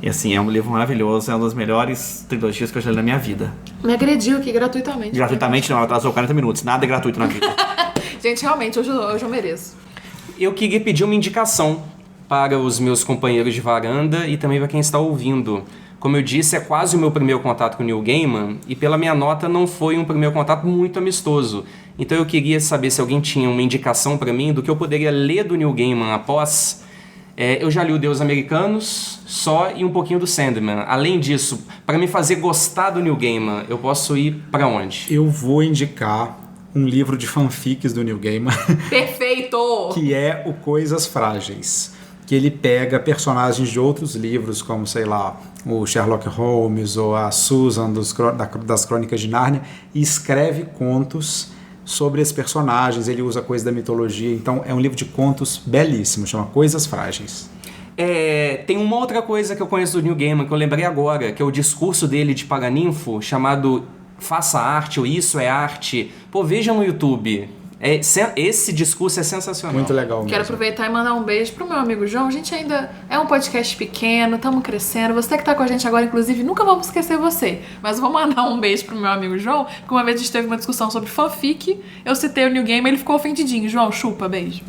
E assim, é um livro maravilhoso, é uma das melhores trilogias que eu já li na minha vida. Me agrediu aqui gratuitamente. Gratuitamente não, ela atrasou 40 minutos, nada é gratuito na vida. Gente, realmente, hoje eu mereço. Eu queria pedir uma indicação para os meus companheiros de varanda e também para quem está ouvindo. Como eu disse, é quase o meu primeiro contato com o Neil Gaiman e pela minha nota não foi um primeiro contato muito amistoso. Então eu queria saber se alguém tinha uma indicação para mim do que eu poderia ler do Neil Gaiman após. Eu já li o Deus Americanos só e um pouquinho do Sandman. Além disso, para me fazer gostar do Neil Gaiman, eu posso ir para onde? Eu vou indicar um livro de fanfics do Neil Gaiman, Perfeito! que é o Coisas Frágeis, que ele pega personagens de outros livros, como, sei lá, o Sherlock Holmes ou a Susan das Crônicas de Nárnia, e escreve contos sobre esses personagens. Ele usa coisas da mitologia, então é um livro de contos belíssimo, chama Coisas Frágeis. Tem uma outra coisa que eu conheço do Neil Gaiman, que eu lembrei agora, que é o discurso dele de Paraninfo, chamado Faça Arte, ou Isso é Arte. Pô, veja no YouTube. Esse discurso é sensacional. Muito legal mesmo. Quero aproveitar e mandar um beijo pro meu amigo João. A gente ainda é um podcast pequeno, estamos crescendo. Você que tá com a gente agora, inclusive, nunca vamos esquecer você. Mas eu vou mandar um beijo pro meu amigo João, porque uma vez a gente teve uma discussão sobre fanfic, eu citei o Neil Gaiman, ele ficou ofendidinho. João, chupa, beijo.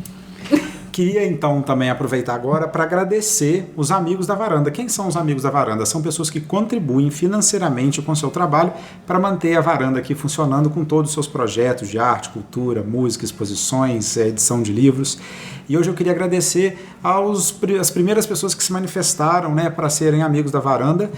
Queria então também aproveitar agora para agradecer os amigos da varanda. Quem são os amigos da varanda? São pessoas que contribuem financeiramente com o seu trabalho para manter a varanda aqui funcionando com todos os seus projetos de arte, cultura, música, exposições, edição de livros. E hoje eu queria agradecer as primeiras pessoas que se manifestaram, né, para serem amigos da varanda,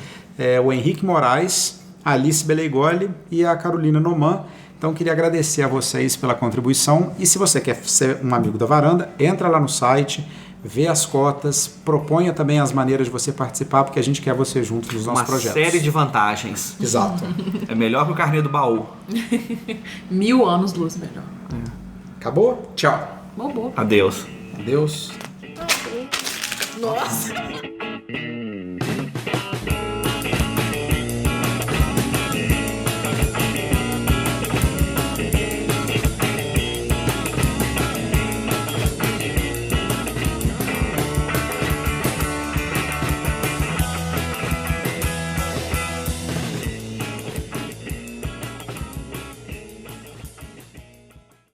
o Henrique Moraes, a Alice Beleigoli e a Carolina Noman. Então queria agradecer a vocês pela contribuição e se você quer ser um amigo da Varanda, entra lá no site, vê as cotas, proponha também as maneiras de você participar, porque a gente quer você junto nos nossos projetos. Uma série de vantagens. Exato. É melhor que o carnê do baú. 1000 anos luz melhor. Acabou? Tchau. Bom. Adeus. Adeus. Nossa!